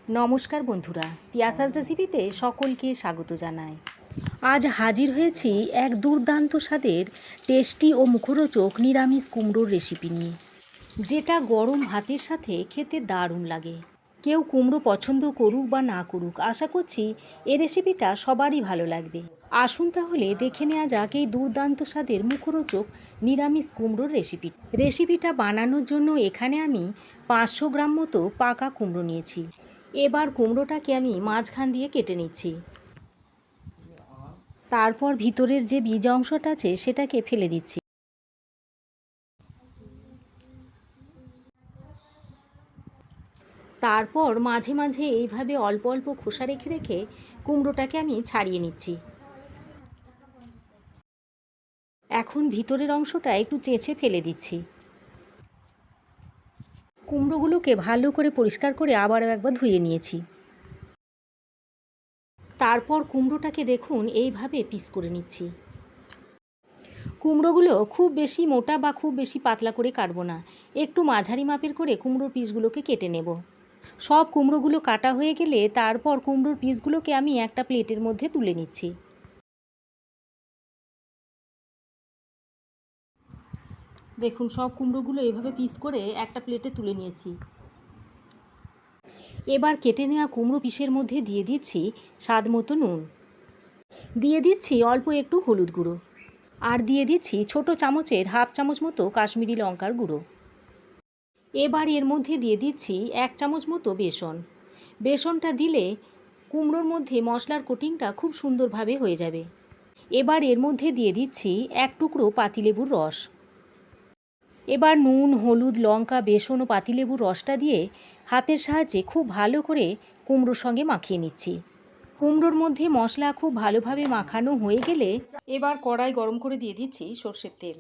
নমস্কার বন্ধুরা, তিয়াসাস রেসিপিতে সকলকে স্বাগত জানাই। আজ হাজির হয়েছি এক দুর্দান্ত স্বাদের টেস্টি ও মুখরোচক নিরামিষ কুমড়োর রেসিপি নিয়ে, যেটা গরম ভাতের সাথে খেতে দারুণ লাগে। কেউ কুমড়ো পছন্দ করুক বা না করুক, আশা করছি এই রেসিপিটা সবারই ভালো লাগবে। আসুন তাহলে দেখে নেওয়া যাক এই দুর্দান্ত স্বাদের মুখরোচক নিরামিষ কুমড়োর রেসিপিটা বানানোর জন্য এখানে আমি 500 গ্রাম মতো পাকা কুমড়ো নিয়েছি। এবার কুমড়োটাকে আমি মাঝখান দিয়ে কেটে নিচ্ছি। তারপর ভিতরের যে বীজ অংশটা আছে সেটাকে ফেলে দিচ্ছি। তারপর মাঝে মাঝে এইভাবে অল্প অল্প খোসা রেখে রেখে কুমড়োটাকে আমি ছাড়িয়ে নিচ্ছি। এখন ভিতরের অংশটা একটু চেঁচে ফেলে দিচ্ছি। কুমড়োগুলোকে ভালো করে পরিষ্কার করে আবারও একবার ধুয়ে নিয়েছি। তারপর কুমড়োটাকে দেখুন এইভাবে পিস করে নিচ্ছি। কুমড়োগুলো খুব বেশি মোটা বা খুব বেশি পাতলা করে কাটবো না, একটু মাঝারি মাপের করে কুমড়োর পিসগুলোকে কেটে নেব। সব কুমড়োগুলো কাটা হয়ে গেলে তারপর কুমড়োর পিসগুলোকে আমি একটা প্লেটের মধ্যে তুলে নিচ্ছি। দেখুন সব কুমড়োগুলো এভাবে পিস করে একটা প্লেটে তুলে নিয়েছি। এবার কেটে নেওয়া কুমড়ো পিসের মধ্যে দিয়ে দিচ্ছি স্বাদ মতো নুন, দিয়ে দিচ্ছি অল্প একটু হলুদ গুঁড়ো, আর দিয়ে দিচ্ছি ছোট চামচের হাফ চামচ মতো কাশ্মীরি লঙ্কার গুঁড়ো। এবার এর মধ্যে দিয়ে দিচ্ছি 1 চামচ মতো বেসন। বেসনটা দিলে কুমড়োর মধ্যে মশলার কোটিংটা খুব সুন্দরভাবে হয়ে যাবে। এবার এর মধ্যে দিয়ে দিচ্ছি 1 টুকরো পাতিলেবুর রস। এবার নুন, হলুদ, লঙ্কা, বেসন ও পাতিলেবুর রসটা দিয়ে হাতের সাহায্যে খুব ভালো করে কুমড়োর সঙ্গে মাখিয়ে নিচ্ছি। কুমড়োর মধ্যে মশলা খুব ভালোভাবে মাখানো হয়ে গেলে এবার কড়াই গরম করে দিয়ে দিচ্ছি সর্ষের তেল।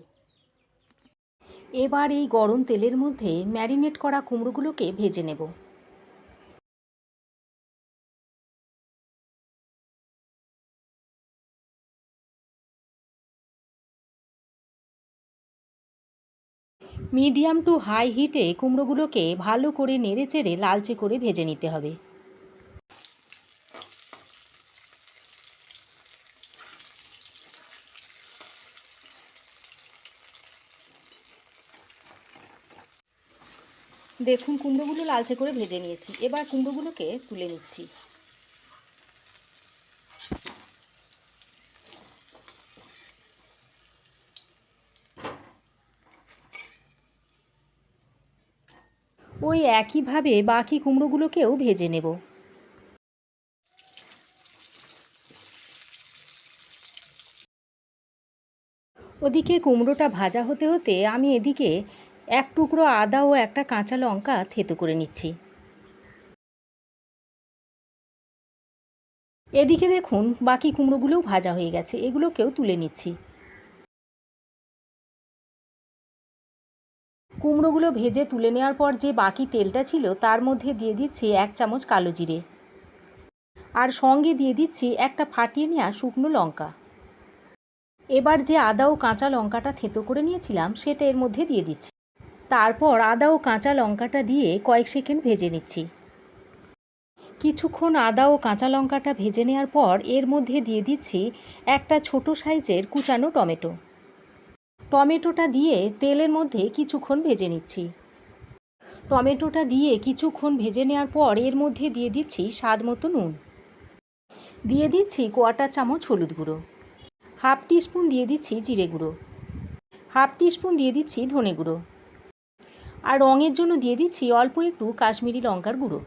এবার এই গরম তেলের মধ্যে ম্যারিনেট করা কুমড়োগুলোকে ভেজে নেব। মিডিয়াম টু হাই হিটে কুমড়োগুলোকে ভালো করে নেড়েচেড়ে লালচে করে ভেজে নিতে হবে। দেখুন কুমড়োগুলো লালচে করে ভেজে নিয়েছি। এবার কুমড়োগুলোকে তুলে নিচ্ছি। ওই একইভাবে বাকি কুমড়োগুলোকেও ভেজে নেব। ওদিকে কুমড়োটা ভাজা হতে হতে আমি এদিকে 1 টুকরো আদা ও একটা কাঁচা লঙ্কা থেতো করে নিচ্ছি। এদিকে দেখুন বাকি কুমড়োগুলোও ভাজা হয়ে গেছে, এগুলোকেও তুলে নিচ্ছি। কুমড়োগুলো ভেজে তুলে নেওয়ার পর যে বাকি তেলটা ছিল তার মধ্যে দিয়ে দিচ্ছি 1 চামচ কালো জিরে, আর সঙ্গে দিয়ে দিচ্ছি একটা ফাটিয়ে নেওয়া শুকনো লঙ্কা। এবার যে আদা ও কাঁচা লঙ্কাটা থেতো করে নিয়েছিলাম সেটা এর মধ্যে দিয়ে দিচ্ছি। তারপর আদা ও কাঁচা লঙ্কাটা দিয়ে কয়েক সেকেন্ড ভেজে নিচ্ছি। কিছুক্ষণ আদা ও কাঁচা লঙ্কাটা ভেজে নেওয়ার পর এর মধ্যে দিয়ে দিচ্ছি একটা ছোট সাইজের কুচানো টমেটো। টমেটোটা দিয়ে তেলের মধ্যে কিছুক্ষণ ভেজে নিচ্ছি। টমেটোটা দিয়ে কিছুক্ষণ ভেজে নেওয়ার পর এর মধ্যে দিয়ে দিচ্ছি স্বাদ মতো নুন, দিয়ে দিচ্ছি 1/4 চামচ হলুদ গুঁড়ো, হাফ টিস্পুন দিয়ে দিচ্ছি জিরে গুঁড়ো, হাফ টিস্পুন দিয়ে দিচ্ছি ধনে গুঁড়ো, আর রঙের জন্য দিয়ে দিচ্ছি অল্প একটু কাশ্মীরি লঙ্কার গুঁড়ো।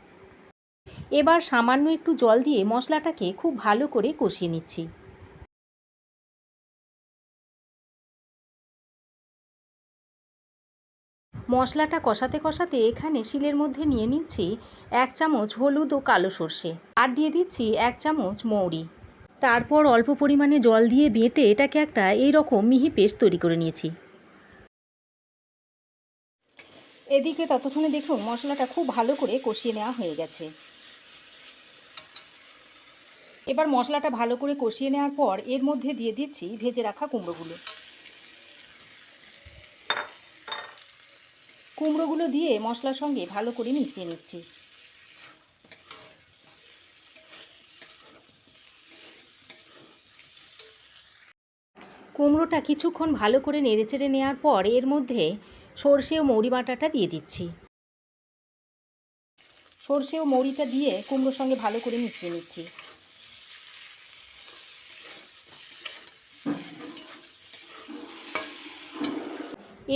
এবার সামান্য একটু জল দিয়ে মশলাটাকে খুব ভালো করে কষিয়ে নিচ্ছি। মশলাটা কষাতে কষাতে এখানে শিলের মধ্যে নিয়ে নিচ্ছি 1 চামচ হলুদ ও কালো সর্ষে, আর দিয়ে দিচ্ছি 1 চামচ মৌরি। তারপর অল্প পরিমাণে জল দিয়ে বেটে এটাকে একটা এইরকম মিহি পেস্ট তৈরি করে নিয়েছি। এদিকে ততক্ষণে দেখুন মশলাটা খুব ভালো করে কষিয়ে নেওয়া হয়ে গেছে। এবার মশলাটা ভালো করে কষিয়ে নেওয়ার পর এর মধ্যে দিয়ে দিচ্ছি ভেজে রাখা কুমড়োগুলো। কুমড়োগুলো দিয়ে মশলার সঙ্গে ভালো করে মিশিয়ে নিচ্ছি। কুমড়োটা কিছুক্ষণ ভালো করে নেড়েচেড়ে নেওয়ার পর এর মধ্যে সর্ষে ও মৌরি বাটাটা দিয়ে দিচ্ছি। সর্ষে ও মৌরিটা দিয়ে কুমড়োর সঙ্গে ভালো করে মিশিয়ে নিচ্ছি।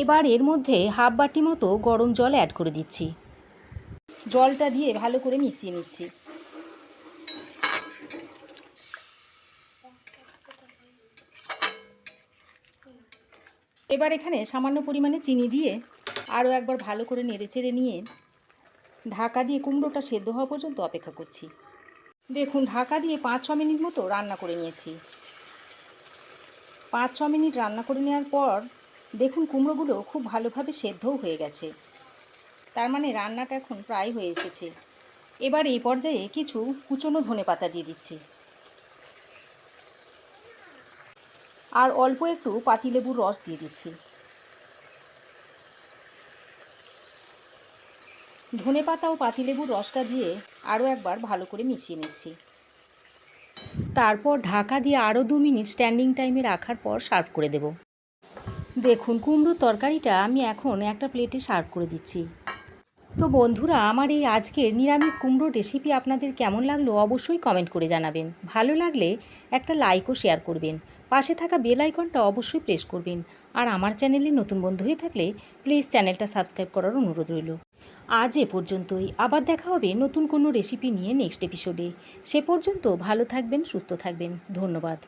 এবার এর মধ্যে হাফ বাটি মতো গরম জল অ্যাড করে দিচ্ছি। জলটা দিয়ে ভালো করে মিশিয়ে নিচ্ছি। এবার এখানে সামান্য পরিমাণে চিনি দিয়ে আরও একবার ভালো করে নেড়েচেড়ে নিয়ে ঢাকা দিয়ে কুমড়োটা সেদ্ধ হওয়া পর্যন্ত অপেক্ষা করছি। দেখুন, ঢাকা দিয়ে 5-6 মিনিট মতো রান্না করে নিয়েছি। 5-6 মিনিট রান্না করে নেওয়ার পর দেখুন কুমড়োগুলো খুব ভালোভাবে সেদ্ধও হয়ে গেছে। তার মানে রান্নাটা এখন প্রায় হয়ে এসেছে। এবার এই পর্যায়ে কিছু কুচনো ধনেপাতা দিয়ে দিচ্ছি আর অল্প একটু পাতিলেবুর রস দিয়ে দিচ্ছি। ধনেপাতা ও পাতিলেবুর রসটা দিয়ে আরও একবার ভালো করে মিশিয়ে নিচ্ছি। তারপর ঢাকা দিয়ে আরও 2 মিনিট স্ট্যান্ডিং টাইমে রাখার পর সার্ভ করে দেব। দেখুন, কুমড়োর তরকারিটা আমি এখন একটা প্লেটে সার্ভ করে দিচ্ছি। তো বন্ধুরা, আমার এই আজকের নিরামিষ কুমড়োর রেসিপি আপনাদের কেমন লাগলো অবশ্যই কমেন্ট করে জানাবেন। ভালো লাগলে একটা লাইক ও শেয়ার করবেন। পাশে থাকা বেল আইকনটা অবশ্যই প্রেস করবেন। আর আমার চ্যানেলে নতুন বন্ধু হয়ে থাকলে প্লিজ চ্যানেলটা সাবস্ক্রাইব করার অনুরোধ রইল। আজ এ পর্যন্তই। আবার দেখা হবে নতুন কোনো রেসিপি নিয়ে নেক্সট এপিসোডে। সে পর্যন্ত ভালো থাকবেন, সুস্থ থাকবেন। ধন্যবাদ।